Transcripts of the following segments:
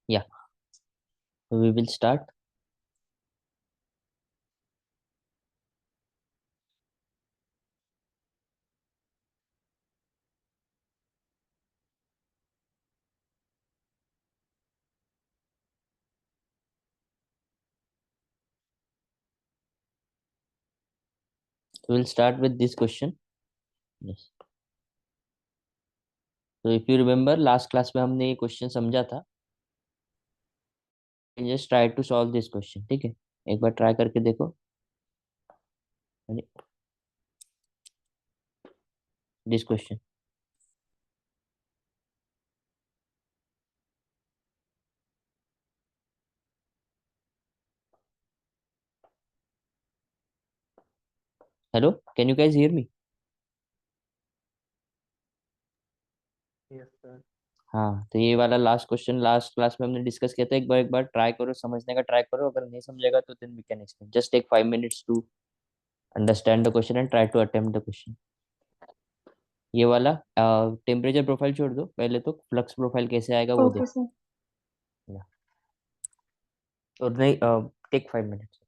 Yeah, so we will start. We will start with this question. Yes. तो if you remember last class में हमने ये question समझा था. Just try to solve this question. ठीक है, एक बार ट्राई करके देखो. This question. Hello, can you guys hear me? Yes sir. हाँ, तो ये वाला लास्ट क्वेश्चन लास्ट क्लास में हमने डिस्कस किया था. एक बार ट्राई करो, समझने का ट्राई करो. अगर नहीं समझेगा तो then we can explain. Just take 5 minutes to understand the question and try to attempt the question. ये वाला टेम्परेचर प्रोफाइल छोड़ दो, पहले तो फ्लक्स प्रोफाइल कैसे आएगा वो ओके देखो. सर। और नहीं, टेक 5 minutes.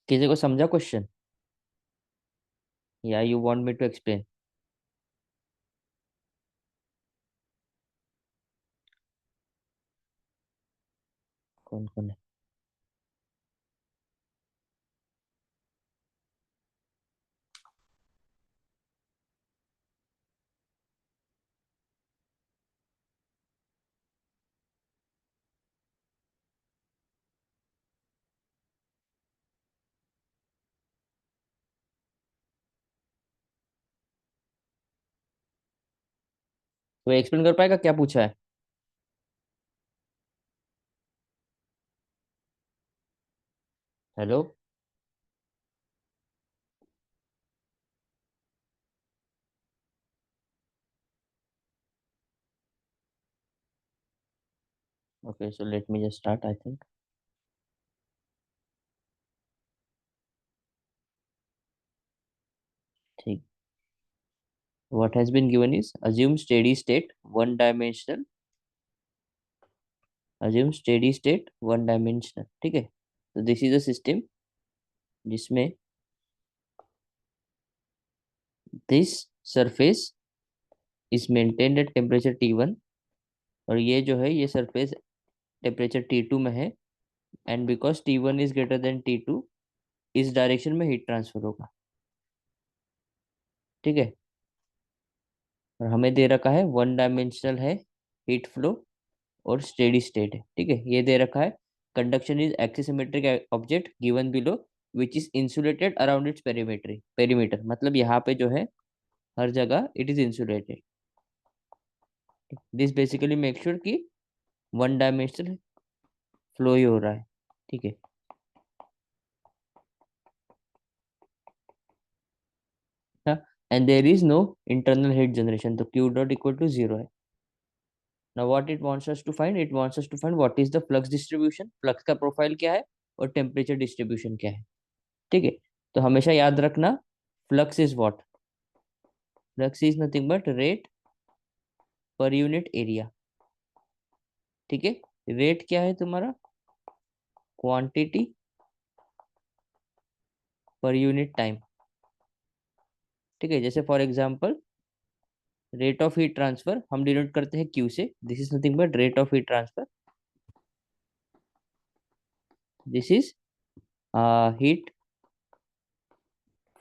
किसी को समझा क्वेश्चन या you want me to explain? कौन कौन है? तो एक्सप्लेन कर पाएगा क्या पूछा है? Hello. Okay, so let me just start. I think ठीक. What has been given is assume steady state one dimensional. Assume steady state one dimensional. ठीक है, तो दिस इज अ सिस्टम जिसमें this surface is maintained at temperature T1. और ये जो है ये सरफेस टेम्परेचर T2 में है. And because T1 is greater than T2, इस डायरेक्शन में हीट ट्रांसफर होगा. ठीक है, और हमें दे रखा है वन डायमेंशनल है हीट फ्लो और स्टेडी स्टेट है. ठीक है, ये दे रखा है. Conduction is axisymmetric object given below which is insulated around its perimeter. Perimeter मतलब यहाँ पे जो है हर जगह it is insulated. This basically make sure कि वन डायमेंशनल फ्लो ही हो रहा है, ठीक है। And there is no internal heat generation, तो q dot equal to zero है। Now what it wants us to find, it wants us to find what is the flux distribution, flux का profile क्या है और temperature distribution क्या है, ठीक है। तो हमेशा याद रखना, flux is what, flux is nothing but rate per unit area, ठीक है। रेट क्या है तुम्हारा, क्वांटिटी पर यूनिट टाइम, ठीक है। जैसे for example rate of heat transfer हम डिनोट करते हैं क्यू से, this is nothing but rate of heat transfer, this is heat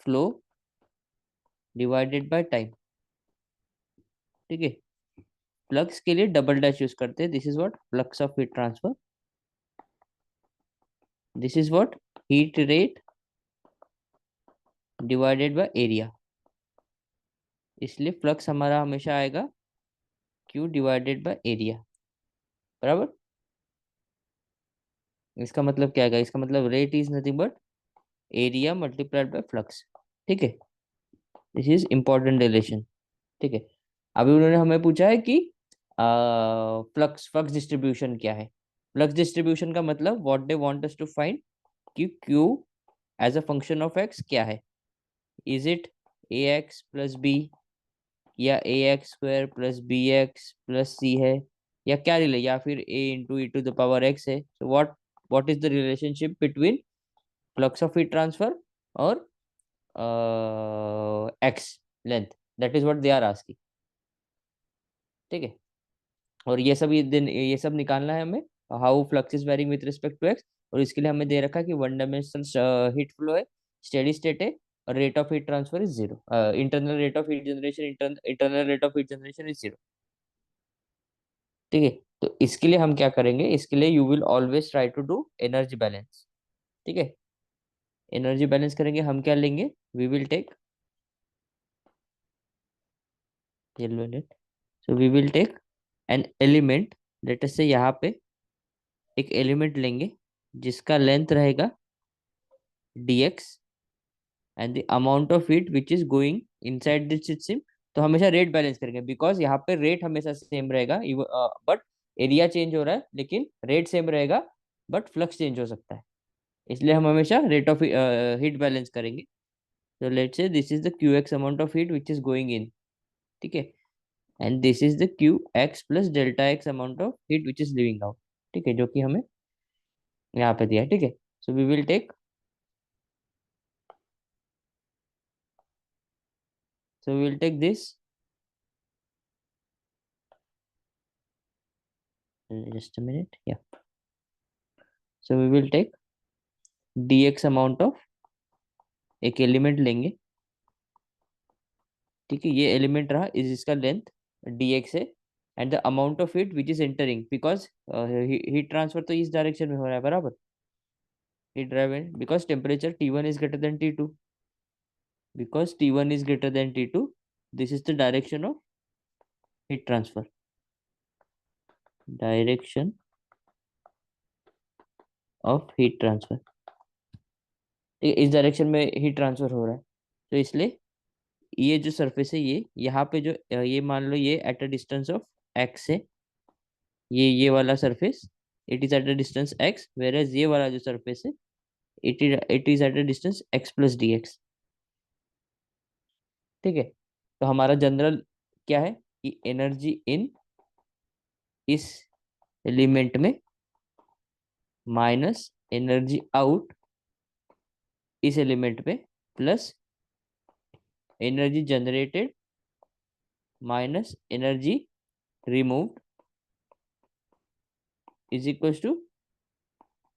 flow divided by time, ठीक है। फ्लक्स के लिए डबल डैश यूज करते हैं, this is what flux of heat transfer, this is what heat rate divided by area, इसलिए flux हमारा हमेशा आएगा क्यू डिवाइडेड बाय एरिया, बराबर। इसका मतलब क्या आएगा, इसका मतलब rate is nothing but area multiplied by flux, ठीक है। दिस इज इंपॉर्टेंट रिलेशन, ठीक है। अभी उन्होंने हमें पूछा है कि फ्लक्स फ्लक्स डिस्ट्रीब्यूशन क्या है। फ्लक्स डिस्ट्रीब्यूशन का मतलब what they want us to find कि q as a function of x क्या है, is it a x plus b या a x square plus b x plus c है, या क्या रिले, या फिर a into e to the power x है। So what is the relationship between flux of heat transfer और x length, that is what they are asking, ठीक है। और ये सब निकालना है हमें, how flux is varying with respect to x. और इसके लिए हमें दे रखा है कि वन डायमेंशनल हीट फ्लो है, स्टेडी स्टेट है, और rate of heat transfer is zero, internal rate of heat generation, internal rate of heat generation is zero, ठीक है। तो इसके लिए हम क्या करेंगे, इसके लिए you will always try to do energy balance, ठीक है। एनर्जी बैलेंस करेंगे हम, क्या लेंगे, we will take so we will take an element, let us say यहाँ पे एक एलिमेंट लेंगे जिसका लेंथ रहेगा dx and the amount of heat which is going inside this system. तो हमेशा रेट बैलेंस करेंगे, बिकॉज यहाँ पे रेट हमेशा सेम रहेगा, बट एरिया चेंज हो रहा है, लेकिन रेट सेम रहेगा, बट फ्लक्स चेंज हो सकता है, इसलिए हम हमेशा रेट ऑफ हीट बैलेंस करेंगे। तो let's say this is the Q x amount of heat which is going in, ठीक है। And this is the Q x plus delta x amount of heat which is living out, ठीक है, जो कि हमें यहाँ पे दिया है, ठीक है। So we will take, so we will take this, just a minute, yeah. So we will take dx amount of, एक एलिमेंट लेंगे, ठीक है। ये एलिमेंट रहा, इस इसका लेंथ dx है, and the amount of heat which is entering, because heat transfer तो इस डायरेक्शन में हो रहा है, बराबर। Heat driven because temperature T1 is greater than T2, because T1 is greater than T2, this is the direction of heat transfer, direction of heat transfer, इस direction में heat transfer हो रहा है। तो इसलिए ये जो सरफेस है, ये यहाँ पे जो ये मान लो ये at a distance of x है, ये वाला surface it is at a distance x, whereas ये वाला जो सरफेस है it is at a distance x plus d x, ठीक है। तो हमारा जनरल क्या है कि एनर्जी इन इस एलिमेंट में माइनस एनर्जी आउट इस एलिमेंट में, plus energy generated minus energy removed is equal to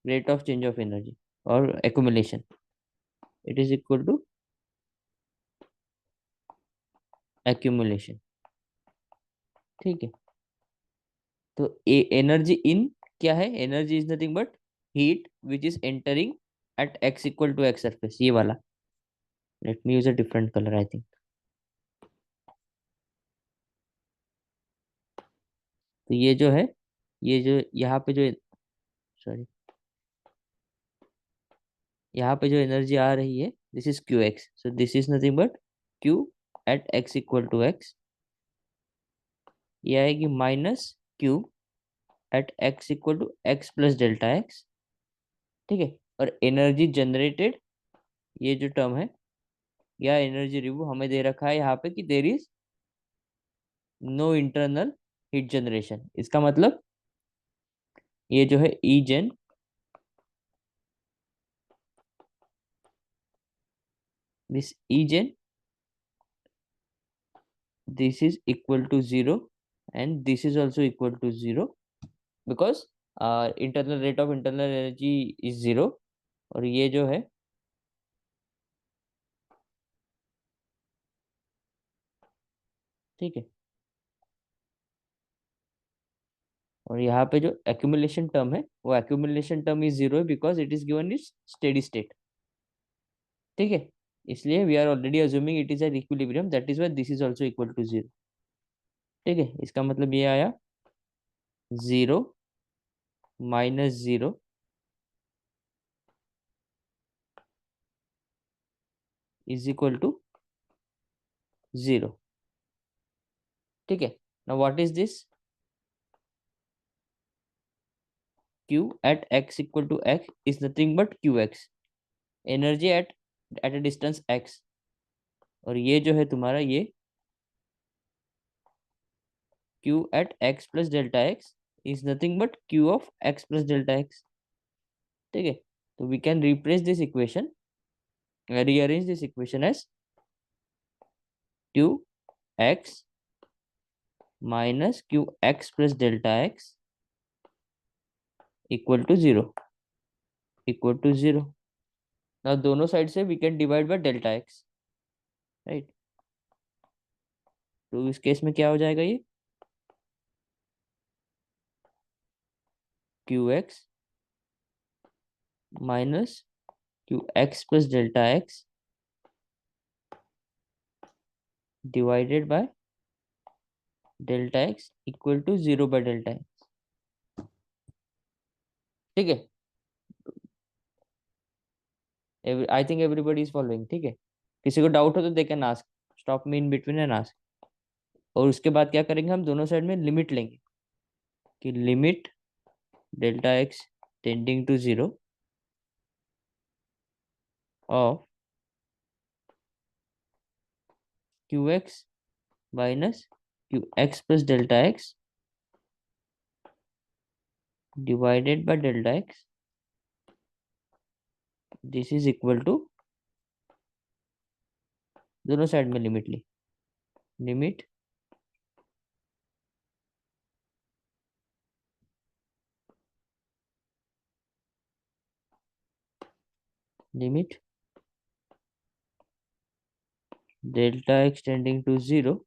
rate of change of energy or accumulation, it is equal to accumulation, ठीक है। तो एनर्जी इन क्या है, energy is nothing but heat which is entering at x equal to x surface, ये वाला। Let me use a different colour, I think. तो ये जो है, ये जो यहाँ पे जो, सॉरी, यहाँ पे जो एनर्जी आ रही है this is q x, so this is nothing but q at x equal to x. ये आएगी minus q at x equal to x plus delta x. ठीक है, और एनर्जी जनरेटेड, ये जो टर्म है या एनर्जी रिव्यू हमें दे रखा है यहाँ पे कि there is no internal heat generation. इसका मतलब ये जो है e gen, this e gen, this is equal to 0 and this is also equal to 0 because internal rate of internal energy is 0। और ये जो है ठीक है, और यहाँ पे जो एक्यूमुलेशन टर्म है वो accumulation term is 0 because it is given is steady state. ठीक है, इसलिए we are already assuming it is at equilibrium, that is why this is also equal to 0। ठीक है, इसका मतलब ये आया 0 माइनस 0 इज इक्वल टू 0। ठीक है, now what is this, q at x equal to x is nothing but qx, energy at a distance x। और ये जो है तुम्हारा ये q at x plus delta x is nothing but q of x plus delta x। ठीक है, तो we can replace this equation, rearrange this equation as q x minus q x plus delta x equal to 0, equal to 0। ना दोनों side से we can divide by delta x, right. तो इस case में क्या हो जाएगा, ये qx minus qx plus delta x divided by delta x equal to 0 by delta x। ठीक है, I think everybody is following. ठीक है, किसी को डाउट हो तो they can ask, stop me in between and ask. और उसके बाद क्या करेंगे, हम दोनों साइड में लिमिट लेंगे कि limit delta x tending to 0 of q x minus q x plus delta x divided by delta x, this is equal to, दोनों साइड में लिमिट ली, limit limit delta x tending to 0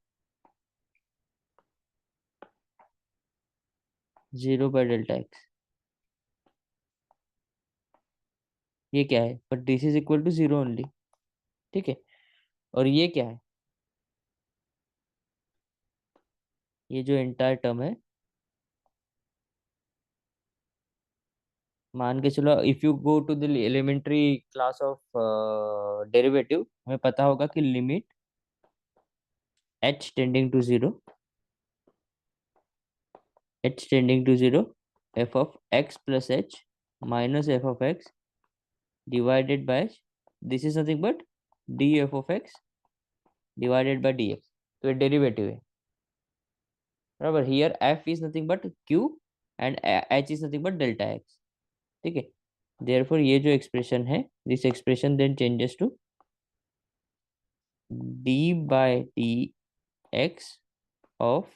0 by delta x. ये क्या है, but this is equal to 0 only. ठीक है, और ये क्या है, ये जो एंटायर टर्म है, मान के चलो if you go to the elementary class of derivative, हमें पता होगा कि limit h tending to 0, h tending to 0 f of x plus h minus f of x divided by, this is nothing but df of x divided by dx। तो ये derivative है, बराबर। Here f is nothing but q and h is nothing but delta x। ठीक है, therefore ये जो expression है, this expression then changes to d by dx of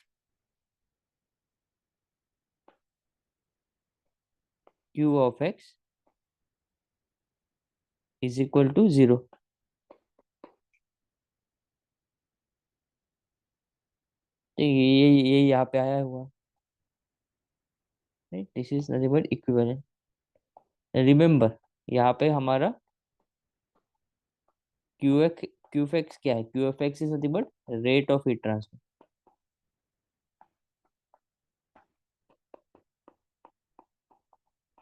q of x is equal to 0। तो ये यहाँ पे आया हुआ, right, this is nothing but equivalent. Remember यहाँ पे हमारा q x, q f x क्या है, q f x is nothing but rate of heat transfer,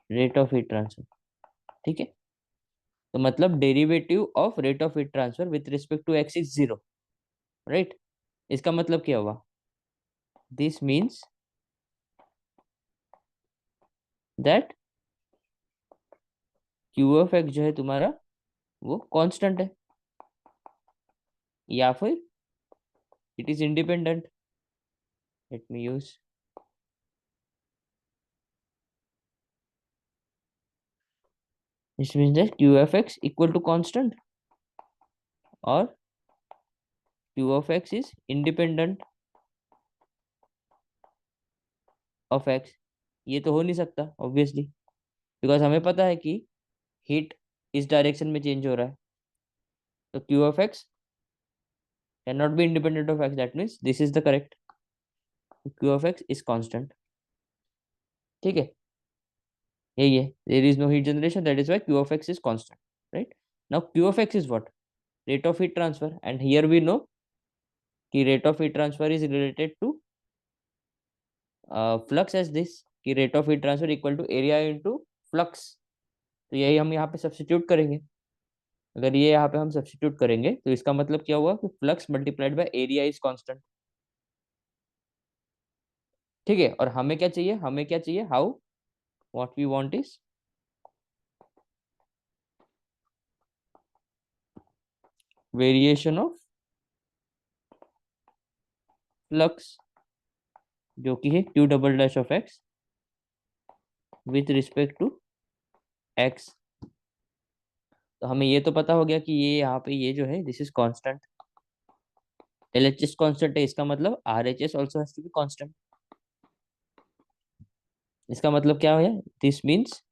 rate of heat transfer. ठीक है, तो मतलब derivative of rate of heat transfer with respect to x is 0, right. इसका मतलब क्या हुआ? This means that q of x जो है तुम्हारा वो कांस्टेंट है, या फिर it is independent. Let me use, this means that q of x equal to constant और q of x is independent of x. ये तो हो नहीं सकता ऑब्वियसली, बिकॉज हमें पता है कि हीट इस डायरेक्शन में चेंज हो रहा है। तो q of x can not be independent of x, that means this is the correct, q of x is constant. ठीक है, यही है, there is no heat generation, that is why q of x is constant, right. Now q of x is what? Rate of heat transfer, and here we know कि rate of heat transfer is related to flux as this, कि rate of heat transfer equal to area into flux. तो यही हम यहाँ पे substitute करेंगे। अगर ये यहाँ पे हम सब्स्टिट्यूट करेंगे तो इसका मतलब क्या हुआ कि flux multiplied by area is constant. ठीक है, और हमें क्या चाहिए? हमें क्या चाहिए? How, what we want is variation of flux, जो कि है q double dash of x with respect to x. तो हमें ये तो पता हो गया कि ये यहाँ पे ये जो है this is constant, LHS constant है, इसका मतलब RHS also has to be constant. इसका मतलब क्या है? दिस मीन्स,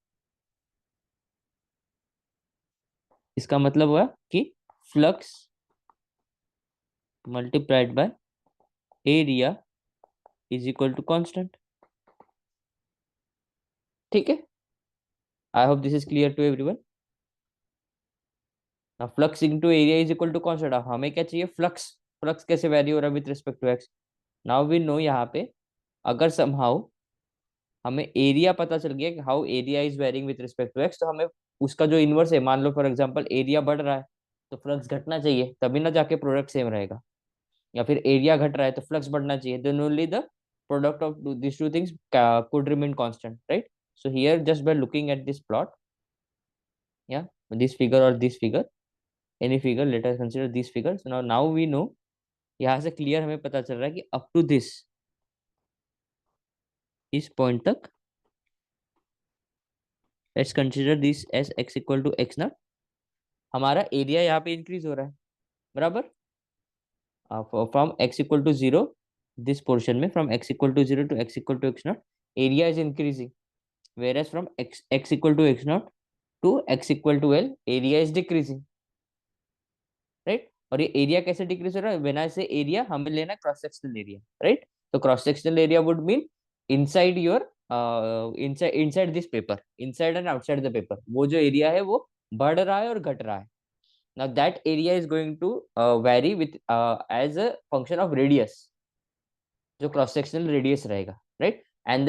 इसका मतलब हुआ कि flux multiplied by area is equal to constant. ठीक है, I hope this is clear to everyone. Now flux into area is equal to constant. अब हमें क्या चाहिए? फ्लक्स। फ्लक्स कैसे वैरी हो रहा है with respect to x? Now we know यहाँ पे अगर समहाउ हमें एरिया पता चल गया कि how area is varying with respect to x, तो हमें उसका जो इनवर्स है, मान लो फॉर एग्जांपल एरिया बढ़ रहा है तो फ्लक्स घटना चाहिए, तभी ना जाके प्रोडक्ट सेम रहेगा। या फिर एरिया घट रहा है तो फ्लक्स बढ़ना चाहिए, then only the product of these two things could remain constant, right? So here just by looking at this plot, yeah, this figure or this figure, any figure, let us consider this figure. So now we know, यहाँ से clear हमें पता चल रहा है कि up to this, इस point तक, let's consider this as x equal to x naught, हमारा एरिया यहाँ पे इंक्रीज हो रहा है, बराबर। From x equal to 0, this portion में from x equal to 0 to x equal to x naught, area is increasing, whereas from x equal to x naught to x equal to L, area is decreasing, right? और ये area कैसे decrease हो रहा है? When I से area, हमें लेना cross sectional area, right? तो cross sectional area would mean inside your, inside inside this paper, inside and outside the paper, वो जो एरिया है वो बढ़ रहा है और घट रहा है। Now that area is going to vary with as a function of radius, जो क्रॉस सेक्शनल रेडियस रहेगा, right? And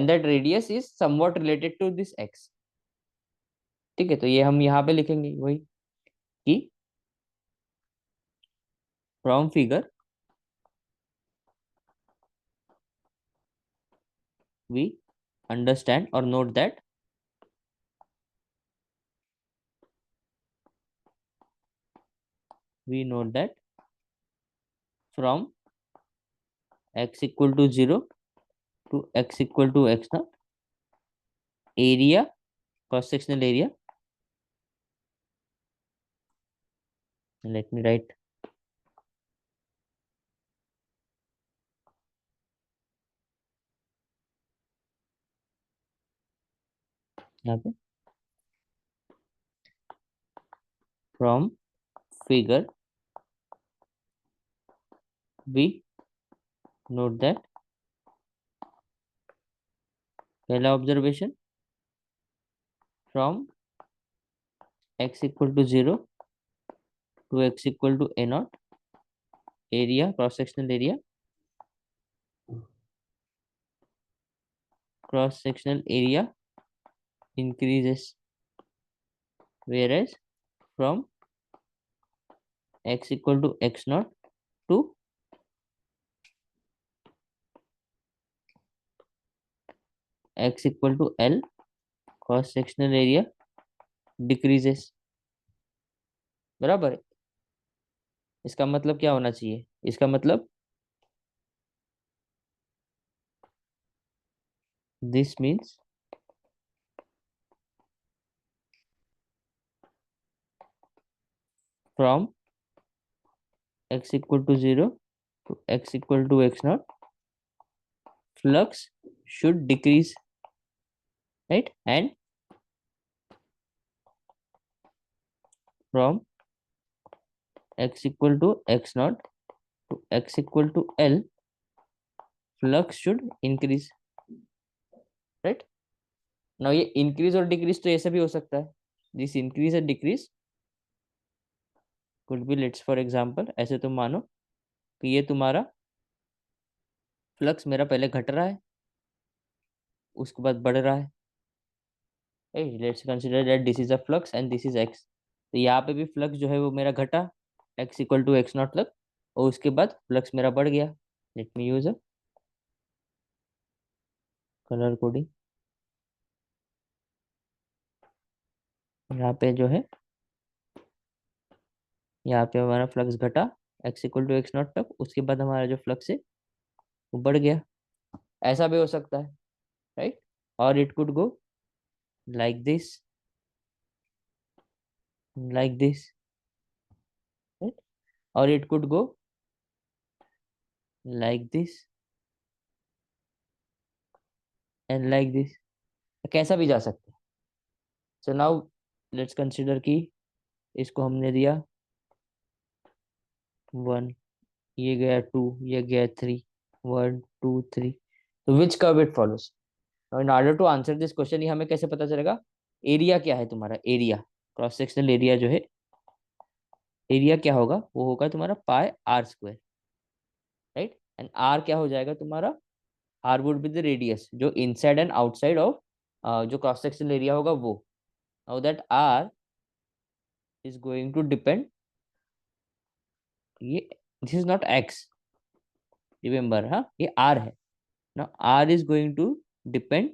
that radius is somewhat related to this x. ठीक है, तो ये हम यहाँ पे लिखेंगे वही कि फ्रॉम फिगर वी अंडरस्टैंड और note that we note that from x equal to 0 to x equal to x naught, area, cross sectional area, let me write यहाँ पे, from figure we note that, पहला observation, from x equal to 0 to x equal to a naught, area, cross sectional area, cross sectional area increases, whereas from x equal to x naught to x equal to L cross sectional area decreases। बराबर है। इसका मतलब क्या होना चाहिए? इसका मतलब this means from x equal to 0 to x equal to x naught flux should decrease, right? And from x equal to x naught to x equal to L flux should increase, right? now ये increase और decrease तो ऐसे भी हो सकता है। this increase and decrease could be, let's for example, ऐसे तुम मानो कि ये तुम्हारा फ्लक्स मेरा पहले घट रहा है, उसके बाद बढ़ रहा है। hey, let's consider that this is a flux and this is x। तो यहाँ पे भी फ्लक्स जो है वो मेरा घटा x equal to x not तक, और उसके बाद फ्लक्स मेरा बढ़ गया। Let me use a colour coding. यहाँ पे जो है, यहाँ पे हमारा फ्लक्स घटा x equal to x not तक, उसके बाद हमारा जो फ्लक्स है वो बढ़ गया। ऐसा भी हो सकता है, राइट? और it could go like this, like this, right? और it could go like this and like this. कैसा भी जा सकता है। सो नाउ लेट्स कंसिडर कि इसको हमने दिया 1, ये गया 2, ये गया 3, 1 2 3। तो which curve it follows? In order to answer this question, ये हमें कैसे पता चलेगा? एरिया क्या है तुम्हारा? एरिया, क्रॉस सेक्शनल एरिया जो है, एरिया क्या होगा? वो होगा तुम्हारा pi r square, right? And r क्या हो जाएगा तुम्हारा? R would be the radius जो इनसाइड एंड आउटसाइड ऑफ जो क्रॉस सेक्शनल एरिया होगा वो। Now that r is going to depend, ये this is not x, remember, हाँ, ये आर है ना। R is going to depend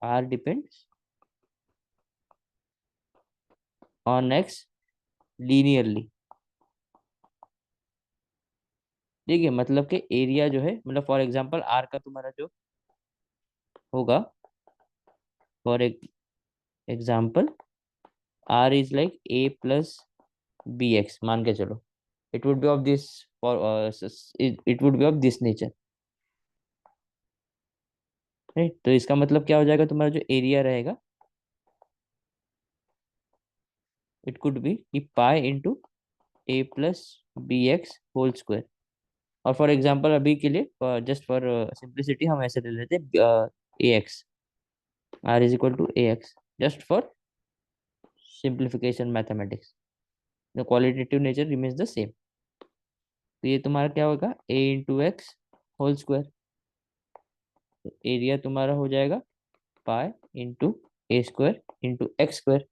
R depends on X linearly। ठीक है, मतलब कि एरिया जो है, मतलब फॉर एग्जांपल R का तुम्हारा जो होगा, for example R is like A plus b x मान के चलो। It would be of this, for it would be of this nature, right? तो इसका मतलब क्या हो जाएगा? तुम्हारा जो एरिया रहेगा, it could be pi into a plus b x whole square. और फॉर एग्जांपल अभी के लिए, जस्ट फॉर सिंप्लिसिटी, हम ऐसे ले लेते हैं ए x, r is equal to ax, just for simplification mathematics, the qualitative nature remains the same। तो ये तुम्हारा क्या होगा? a into x whole square. तो एरिया तुम्हारा हो जाएगा pi into a square into x square.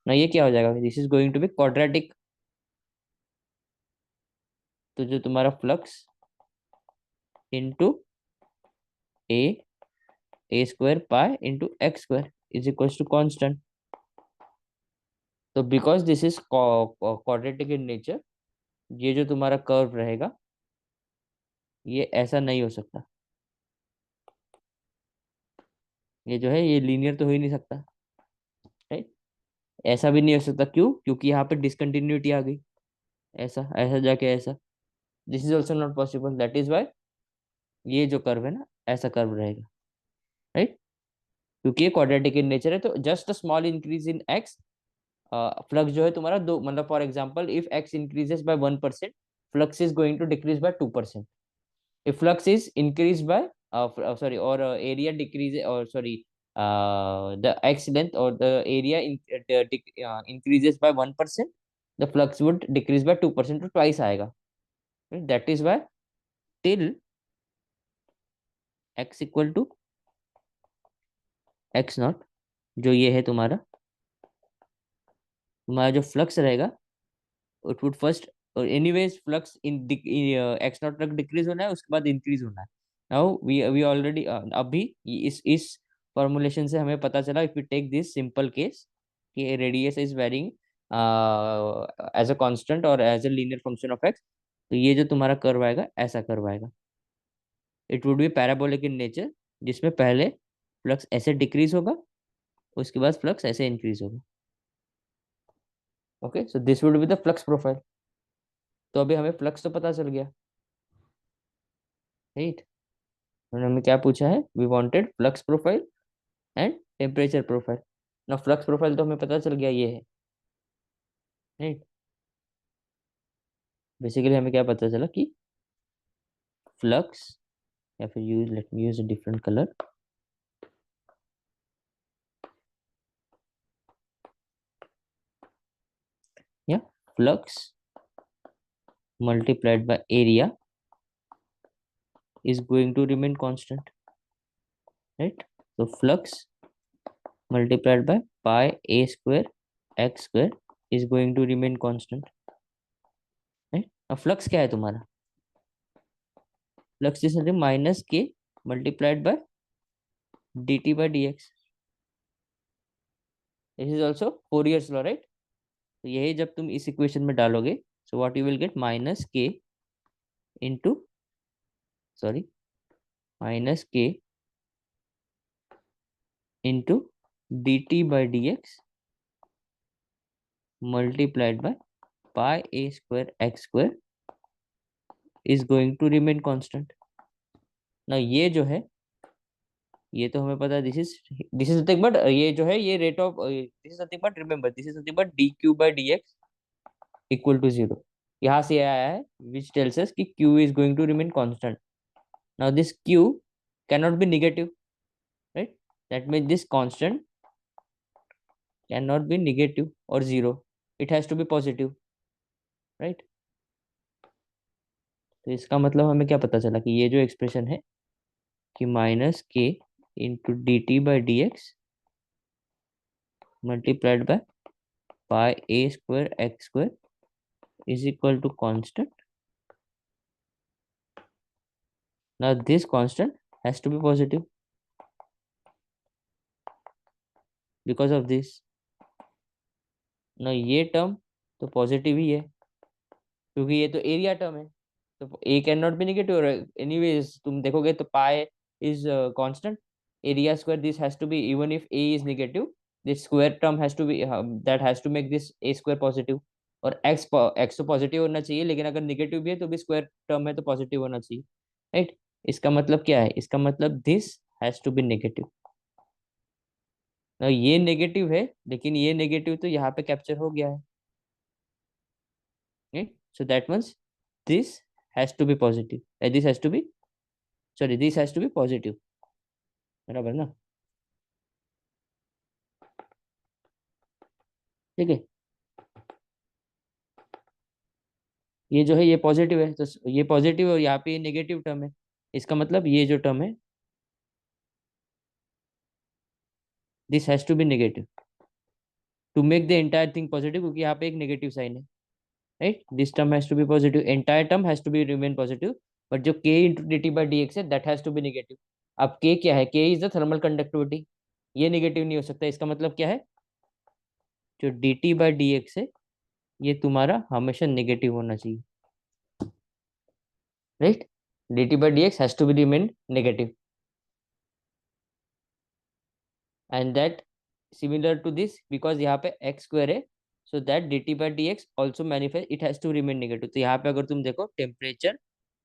ना ये क्या हो जाएगा? This is going to be quadratic. तो जो तुम्हारा flux into a a square pi into x square is equals to constant. तो because this is quadratic in nature, ये जो तुम्हारा कर्व रहेगा ये ऐसा नहीं हो सकता। ये जो है ये लीनियर तो हो ही नहीं सकता, राइट? ऐसा भी नहीं हो सकता, क्यों? क्योंकि यहाँ पे डिसकंटिन्यूटी आ गई। ऐसा ऐसा जाके ऐसा, this is also not possible. That is why ये जो कर्व है ना, ऐसा कर्व रहेगा, राइट? क्योंकि ये क्वाड्रेटिक इन नेचर है। तो just a small increase in x, flux जो है तुम्हारा दो, मतलब for example if x increases by 1%, flux is going to decrease by 2%। if flux is increased by sorry, or area decrease, or sorry, the x length or the area increases by 1%, the flux would decrease by 2%, to twice आएगा, right? That is why till x equal to x not, जो ये है तुम्हारा जो flux रहेगा, it would first, anyways flux in x not तक decrease होना है, उसके बाद इंक्रीज होना है। नाउ वी ऑलरेडी अभी इस फॉर्मुलेशन से हमें पता चला, if we take this simple case कि radius is varying as a constant और as a linear function of x, तो ये जो तुम्हारा कर्व आएगा ऐसा कर्व आएगा। It would be parabolic in nature, जिसमें पहले फ्लक्स ऐसे डिक्रीज होगा, उसके बाद फ्लक्स ऐसे इंक्रीज होगा। Okay, so this would be the flux profile. तो अभी हमें फ्लक्स तो पता चल गया, राइट। उन्होंने हमें क्या पूछा है, we wanted flux profile and temperature profile. ना फ्लक्स प्रोफाइल तो हमें पता चल गया ये है, राइट। बेसिकली हमें क्या पता चला कि फ्लक्स, या फिर use late me use a different colour, या flux multiplied by area is going to remain constant, right? So flux multiplied by pi a square x square is going to remain constant, right? अब flux क्या है तुम्हारा, flux is minus k multiplied by d t by d x. This is also Fourier's law, right. तो यही जब तुम इस इक्वेशन में डालोगे, so what you will get, minus k into, sorry, minus k into d t by d x multiplied by pi a square x square is going to remain constant। ना ये जो है, ये तो हमें पता है, दिस इज नथिंग बट, ये जो है ये rate of, this is nothing but, remember this is nothing but d q by d x equal to zero. यहाँ से आया है विच टेल्स अस कि q is going to remain constant. Now this q can not be negative, right, that mean this constant can not be negative और zero, it has to be positive, right. तो इसका मतलब हमें क्या पता चला कि ये जो एक्सप्रेशन है कि minus k into d t by d x multiplied by pi A square x square is equal to constant. Now this constant has to be positive because of this. Now ये term तो positive ही है, क्योंकि ये तो area term है, तो a can not be negative. और एनीवेज तुम देखोगे तो pi is constant, area square this has to be, even if a is negative, this square term has to be, that has to make this a square positive. और x तो पॉजिटिव होना चाहिए, लेकिन अगर नेगेटिव भी है तो भी स्क्वायर टर्म है तो पॉजिटिव होना चाहिए, राइट। इसका मतलब क्या है, इसका मतलब this has to be negative. ये नेगेटिव है, लेकिन ये नेगेटिव तो यहाँ पे कैप्चर हो गया है, so that means this has to be positive, this has to be, sorry, this has to be positive, बराबर ना, ठीक है। ये जो है ये पॉजिटिव है, तो ये पॉजिटिव है और यहाँ पे ये नेगेटिव टर्म है, इसका मतलब ये जो टर्म है this has to be negative to make the entire thing positive, क्योंकि यहाँ पे एक नेगेटिव साइन है, right. This term has to be positive, entire term has to be remain positive, but जो k into d t by d x है that has to be negative. अब k क्या है, k is the thermal conductivity, ये negative नहीं हो सकता। इसका मतलब क्या है, जो D t by d x है ये तुम्हारा हमेशा नेगेटिव होना चाहिए, right. D t by d x has to be remain negative, and that similar to this, because यहाँ पे एक्स स्क्वायर है, so that d t by d x also manifest it has to remain negative. तो यहाँ पे अगर तुम देखो temperature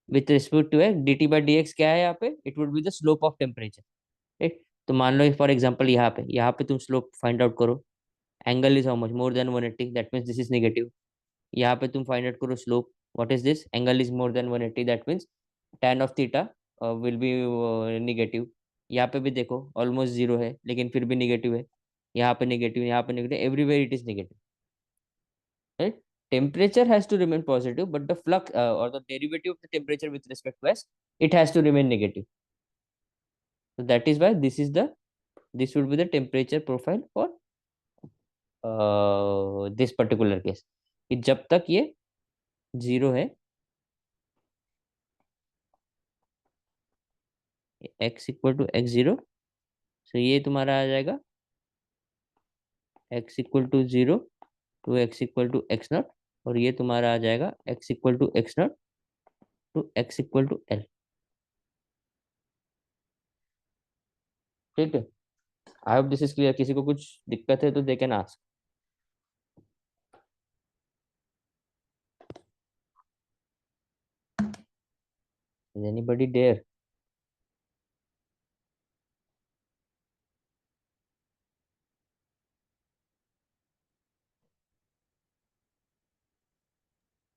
with respect to x, d t by d x क्या है यहाँ पे, it would be the slope of temperature, right. तो मान लो फॉर एग्जाम्पल यहाँ पे तुम स्लोप फाइंड आउट करो, angle is how much, more than 180, that means this is negative. यहाँ पे तुम फाइंड आउट करो slope, what is this, angle is more than 180, that means tan of theta will be negative. यहाँ पे भी देखो almost zero है, लेकिन फिर भी नेगेटिव है, यहाँ पे नेगेटिव, यहाँ पे negative, everywhere it is negative, right. temperature has to remain positive, but the flux or the derivative of the temperature with respect to s, it has to remain negative. So that is why this is the this would be the temperature profile for this particular case, कि जब तक ये zero है, x equal to x zero, तो ये तुम्हारा आ जाएगा x equal to zero to x equal to x not, और ये तुम्हारा आ जाएगा x equal to x not to x equal to L. ठीक है, I hope this is clear. किसी को कुछ दिक्कत है तो they can ask. Is anybody there?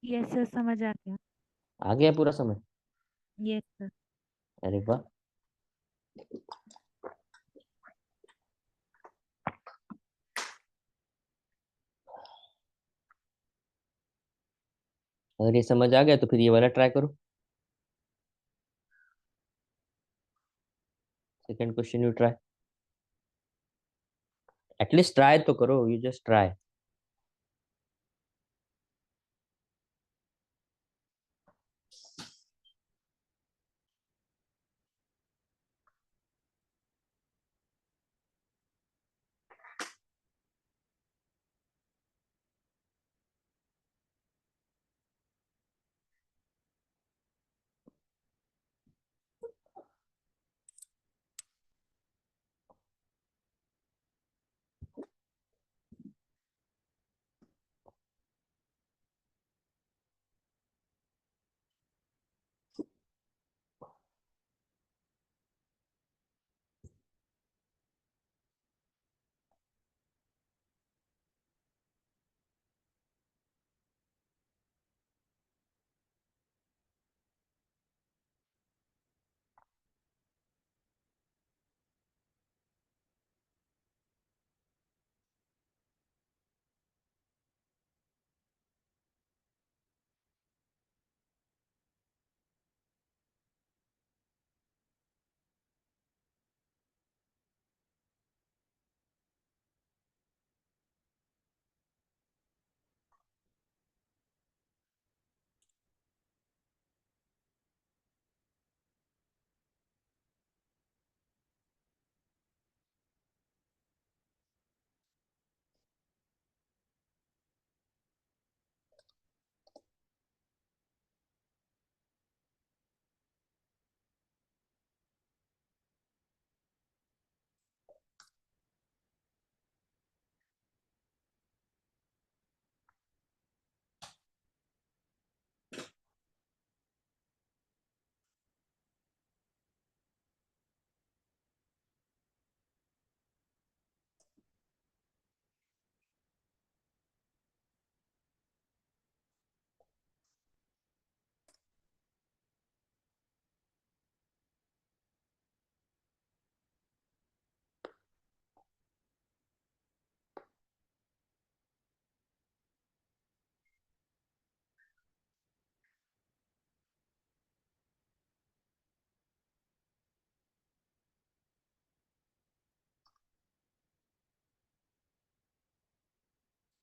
Yes sir, समझ आ गया। आ गया पूरा समझ? Yes sir. अरे वाह। अगर ये समझ आ गया तो फिर ये वाला ट्राई करो। Second question you try, at least try तो करो, यू जस्ट ट्राई।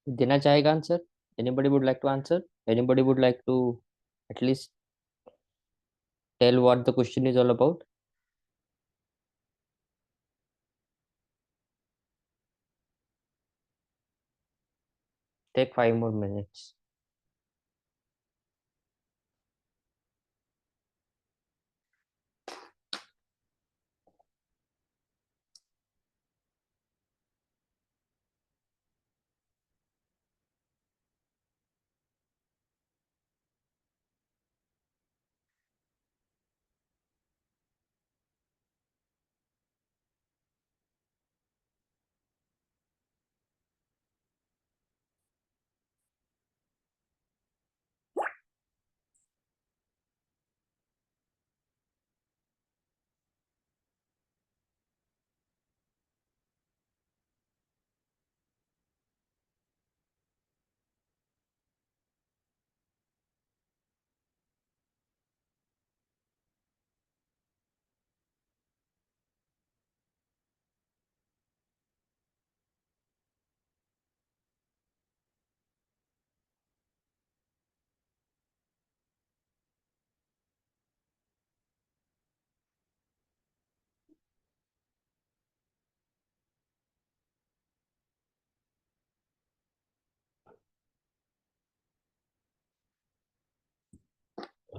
देना चाहेगा answer? Anybody would like to answer? Anybody would like to at least tell what the question is all about? Take 5 more minutes.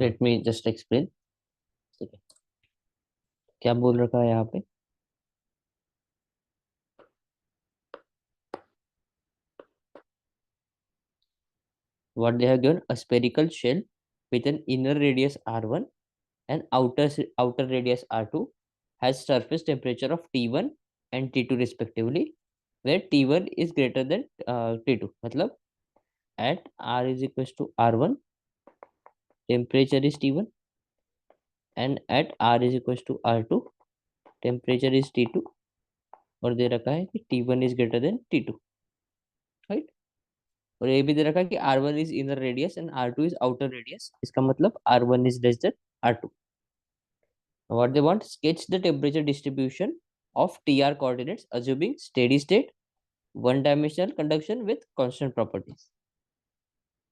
Let me just explain. ठीक है, क्या बोल रखा है यहाँ पे? What they have given, a spherical shell with an inner radius r1 and outer radius r2 has surface temperature of T1 and T2 respectively, where T1 is greater than T2. मतलब at r is equals to r1, temperature is T1, and at r is equals to r2, temperature is T2, और दे रखा है कि T1 is greater than T2, right? और ये भी दे रखा है कि R1 is inner radius and R2 is outer radius। इसका मतलब R1 is less than R2। What they want, sketch the temperature distribution of TR coordinates assuming steady state one dimensional conduction with constant properties,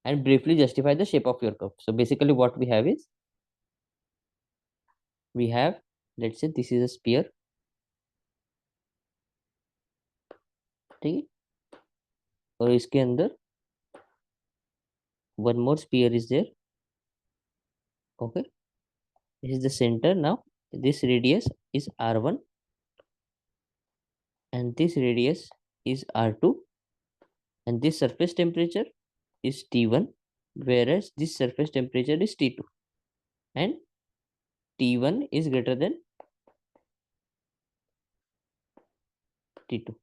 and briefly justify the shape of your curve। So basically what we have is, we have, let's say this is a sphere, ठीक है, और इसके अंदर one more sphere is there, okay, this is the center। now this radius is R1 and this radius is R2, and this surface temperature is T1, whereas this surface temperature is T2, and T1 is greater than T2।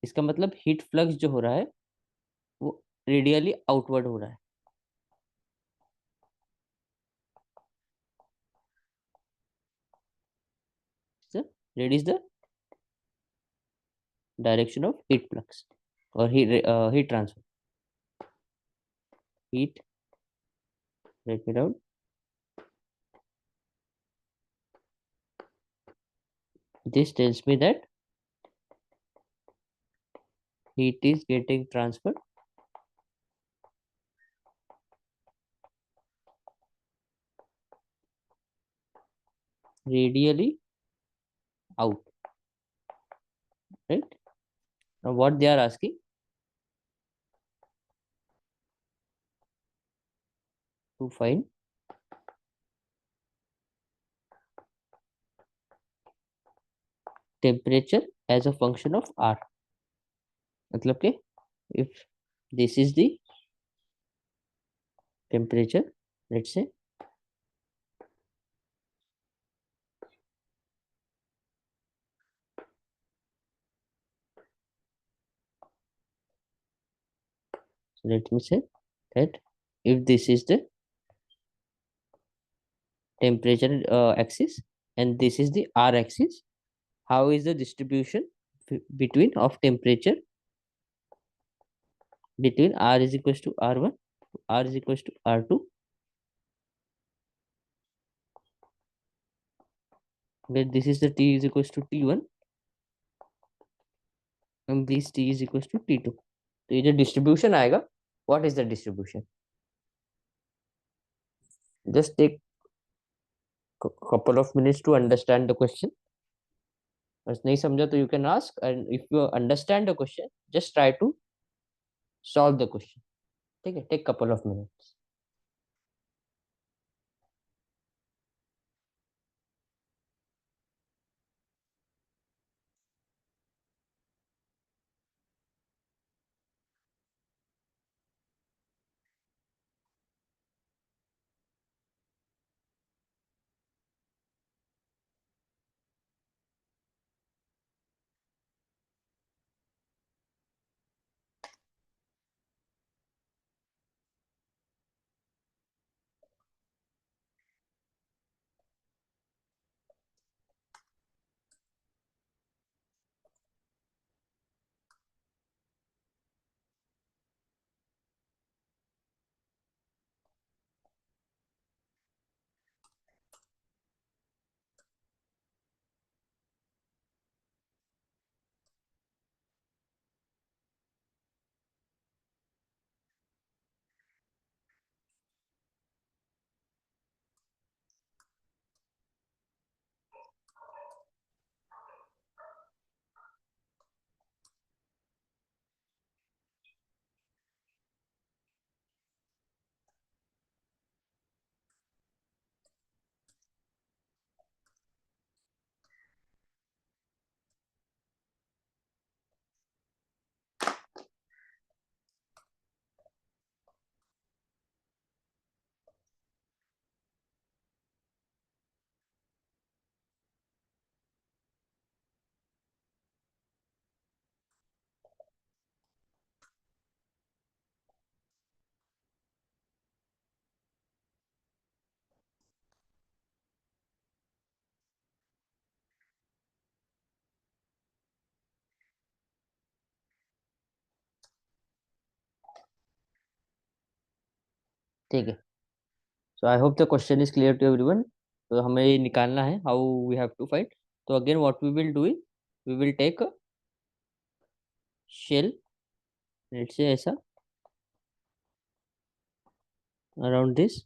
इसका मतलब heat flux जो हो रहा है वो radially outward हो रहा है। So that is the direction of heat flux or heat transfer। Heat, write me down, this tells me that heat is getting transferred radially out, right? Now what they are asking, to find temperature as a function of R। मतलब कि if this is the temperature, let's say, so let me say that if this is the temperature axis and this is the R axis, how is the distribution between of temperature between R is equals to R1, R is equals to R2, where this is the T is equals to T1 and this T is equals to T2। तो ये जो distribution आएगा, what is the distribution? Just take couple of minutes to understand the question। बस नहीं समझा तो you can ask, and if you understand the question just try to solve the question. ठीक है, टेक couple of minutes। ठीक है. So I hope the question is clear to everyone. तो हमें ये निकालना है how we have to find. तो again what we will do is we will take a shell, let's say ऐसा, around this,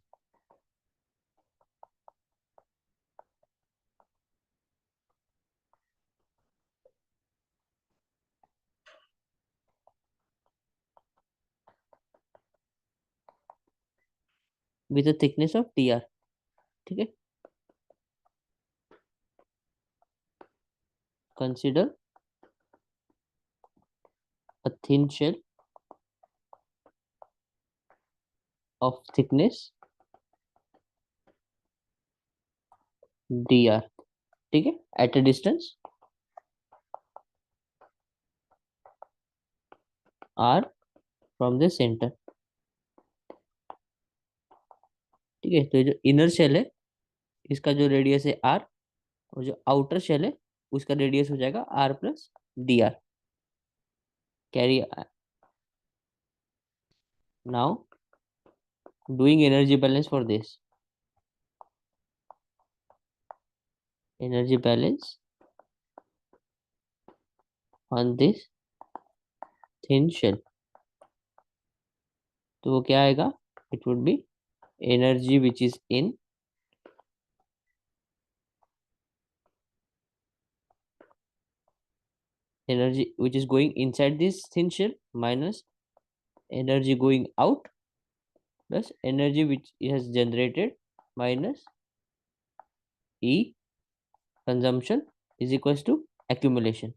with a thickness of dr. ठीक है. Consider a thin shell of thickness dr. ठीक है. At a distance r from the center. ठीक है. तो ये जो इनर शेल है इसका जो रेडियस है r, और जो आउटर शेल है उसका रेडियस हो जाएगा r plus d r. Carry. Now doing energy balance for this. Energy balance on this thin shell. तो वो क्या आएगा? It would be energy which is in energy which is going inside this thin shell minus energy going out plus energy which it has generated minus E consumption is equals to accumulation.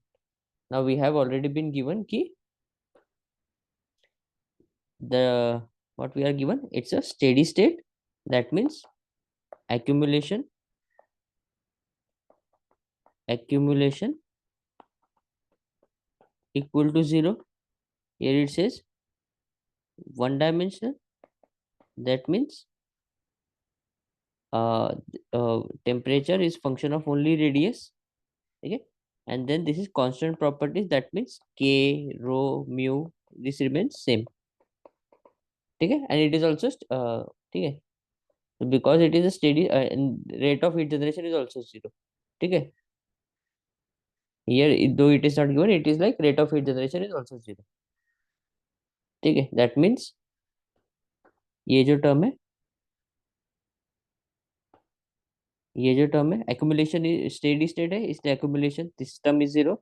Now we have already been given key the what we are given, it's a steady state. That means accumulation equal to 0. Here it says one dimensional. That means temperature is function of only radius. Okay. And then this is constant properties. That means k, rho, mu, this remains same. Okay. And it is also okay. Because it is a steady and rate of heat generation is also 0. Okay. Here though it is not given, it is like rate of heat generation is also 0. Okay. That means ये जो term है, ये जो term है accumulation steady state है, इसलिए accumulation this term is 0.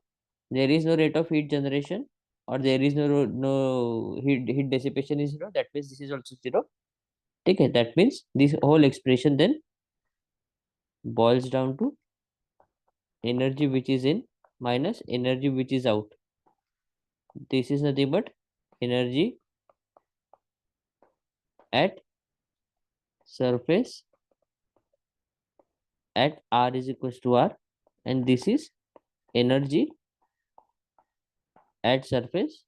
There is no rate of heat generation or there is no heat dissipation is 0. That means this is also 0. ठीक है. That means this whole expression then boils down to energy which is in minus energy which is out. This is nothing but energy at surface at r is equals to r, and this is energy at surface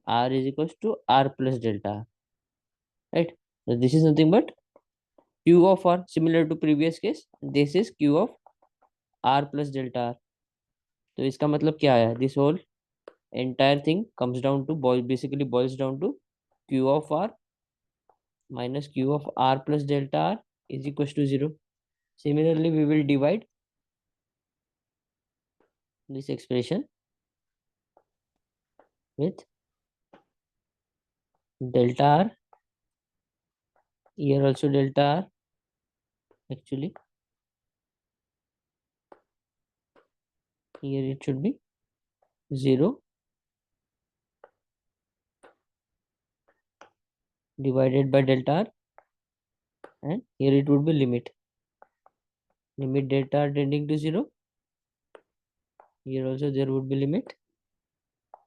r is equals to r plus delta r. Right. So this is nothing but q of r, similar to previous case. This is q of r plus delta r. तो इसका मतलब क्या है? This whole entire thing comes down to basically boils down to q of r minus q of r plus delta r is equals to 0. Similarly, we will divide this expression with delta r. Here also delta r. Actually, here it should be 0 divided by delta r, and here it would be limit delta r tending to 0. Here also there would be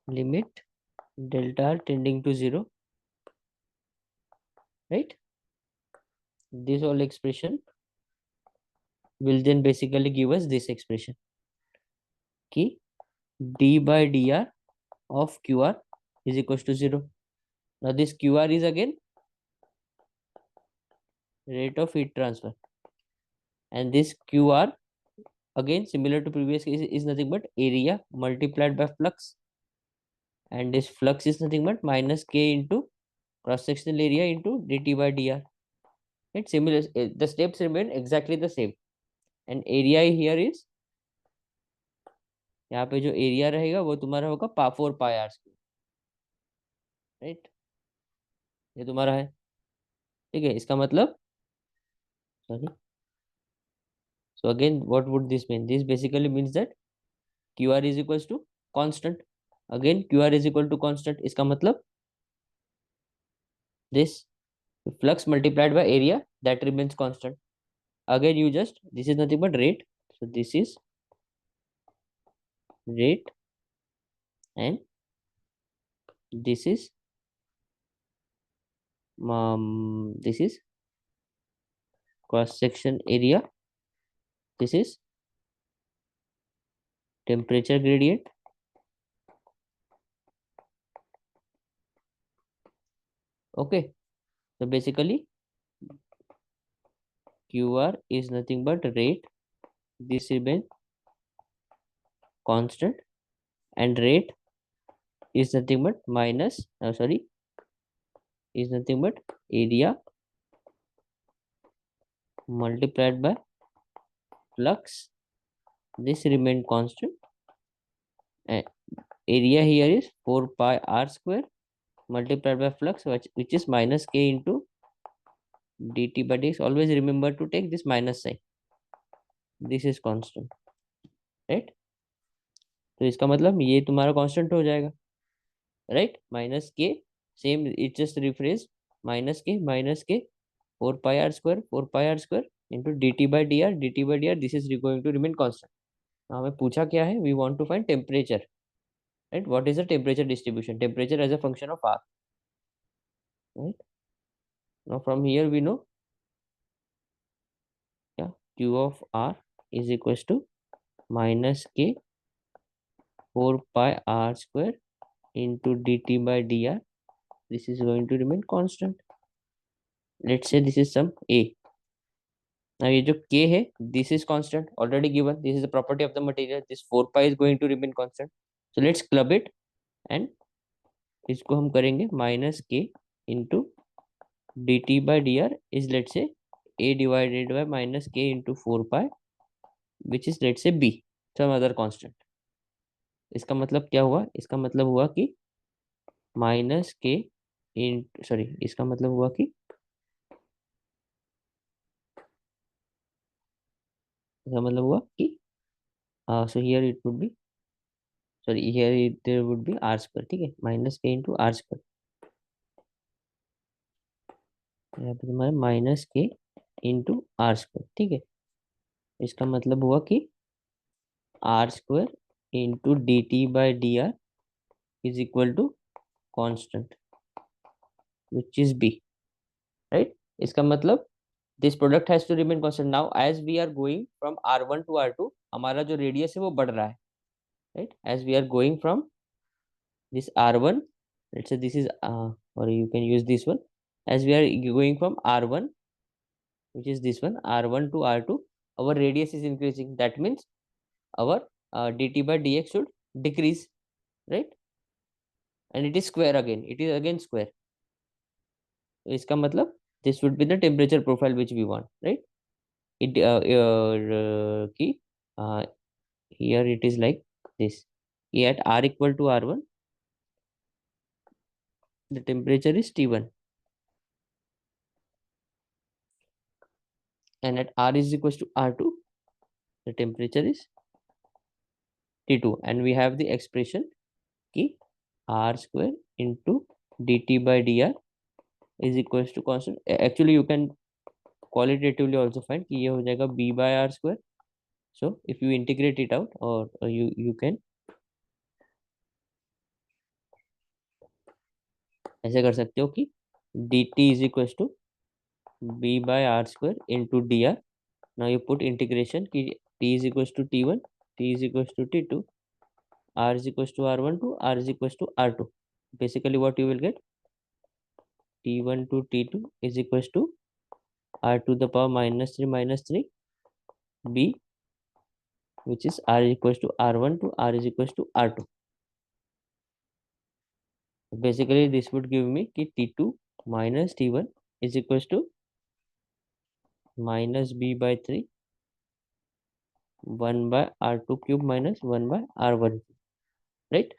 limit delta r tending to 0. Right. This whole expression will then basically give us this expression ki d by dr of qr is equals to 0. Now this qr is again rate of heat transfer, and this qr again similar to previous case is nothing but area multiplied by flux, and this flux is nothing but minus k into cross sectional area into dt by dr. Right? Similar, the steps remain exactly the same. And area here is, यहाँ पे जो area रहेगा वो तुम्हारा होगा 4 pi r². Right, ये तुम्हारा है. ठीक है, इसका मतलब, sorry, so again what would this mean? This basically means that qr is equals to constant. Again qr is equal to constant, इसका मतलब this flux multiplied by area that remains constant. Again you just, this is nothing but rate, so this is rate and this is cross section area, this is temperature gradient. Okay, so basically qr is nothing but rate, this remains constant, and rate is nothing but minus, is nothing but area multiplied by flux, this remain constant, and area here is 4 pi r² multiplied by flux, which is minus k into dt by dx. Always remember to take this minus sign, this is constant. Right, तो इसका मतलब ये तुम्हारा constant हो जाएगा. Right, minus के, same it just rephrase, minus के 4 pi r² into dt by dr, this is going to remain constant. हमें पूछा क्या है, we want to find temperature. Right, what is the temperature distribution? Temperature as a function of r. Right, now from here we know, yeah, q of r is equals to minus k 4 pi r² into dt by dr, this is going to remain constant. Let's say this is some a. Now ये जो k है, this is constant, already given, this is the property of the material, this 4 pi is going to remain constant. So let's club it, and इसको हम करेंगे minus k into dt by dr is, let's say, a divided by minus k into 4 pi, which is, let's say, b, some other constant. इसका मतलब क्या हुआ, इसका मतलब हुआ कि माइनस के इन, सॉरी, इसका मतलब हुआ कि, इसका मतलब हुआ कि, so here it would be, sorry, here there would be r². ठीक है, माइनस के इंटू r², यहाँ पे तुम्हारा माइनस के इंटू r². ठीक है, इसका मतलब हुआ कि r² into d t by d r is equal to constant, which is b. Right, इसका मतलब this product has to remain constant. Now as we are going from r1 to r2, हमारा जो रेडियस है वो बढ़ रहा है. Right, as we are going from this r1, let's say this is or you can use this one, as we are going from r1, which is this one, r1 to r2, our radius is increasing. That means our dt by dx should decrease. Right, and it is square again, it is again square. तो इसका मतलब this would be the temperature profile which we want. Right, it ki, here it is like this, at r equal to r1 the temperature is T1, and at r is equals to r2 the temperature is T2, and we have the expression ki r² into dt by dr is equals to constant. Actually you can qualitatively also find कि ये हो जाएगा b by r². So if you integrate it out, or you can ऐसे कर सकते हो कि dt is equals to b by r² into dr. Now you put integration कि t is equals to t1, t is equals to t2, r is equals to r1 to r is equals to r2. Basically what you will get, t1 to t2 is equals to r to the power minus 3 b, which is r equals to r1 to r is equals to r2. Basically this would give me कि t2 minus T1 is equal to minus B/3 1/R2 cube minus 1/R1, right?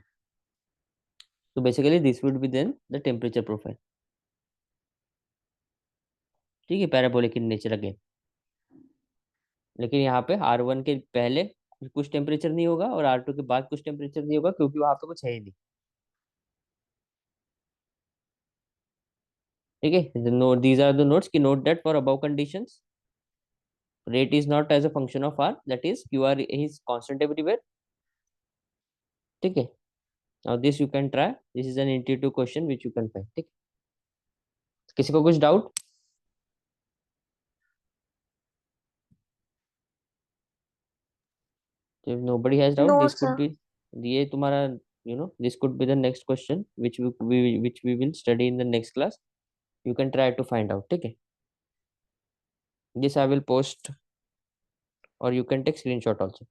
So basically this would be then the temperature profile. ठीक है, parabolic in nature again, लेकिन यहाँ पे R1 के पहले कुछ temperature नहीं होगा और R2 के बाद कुछ टेम्परेचर नहीं होगा, क्योंकि वहां पे कुछ है ही नहीं। ठीक है, note these are the notes की note that for above conditions rate is not as a function of R, that is QR is constant everywhere. ठीक है, now this you can try, this is an intuitive question which you can find. ठीक, किसी को कुछ doubt? If nobody has doubt, No, this could sir. be ये तुम्हारा this could be the next question which we will study in the next class. You can try to find out. ठीक है, this I will post or you can take screenshot also.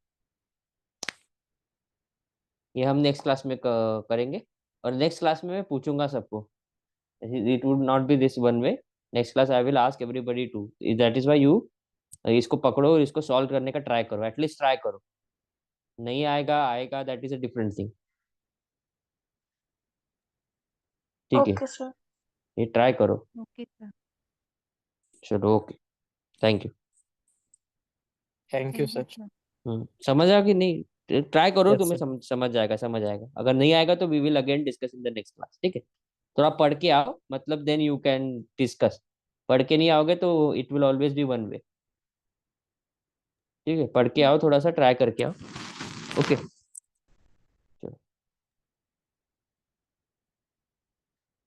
ये हम next class में करेंगे, और next class में मैं पूछूंगा सबको, it would not be this one way. Next class I will ask everybody to, that is why you इसको पकड़ो और इसको सॉल्व करने का ट्राई करो, एटलीस्ट ट्राई करो। नहीं आएगा आएगा, that is a different thing. ठीक है, Okay, sir. ये ट्राई करो। Okay sir. चलो okay, thank you. Thank you, sir. समझ आया कि नहीं? ट्राई करो, Yes, तुम्हें sir. समझ जाएगा, समझ आएगा। अगर नहीं आएगा तो we will again discuss in the next class. ठीक है, थोड़ा पढ़ के आओ, मतलब देन यू कैन डिस्कस। पढ़ के नहीं आओगे तो it will always be one way. ठीक है, पढ़ के आओ, थोड़ा सा ट्राई करके आओ। ओके।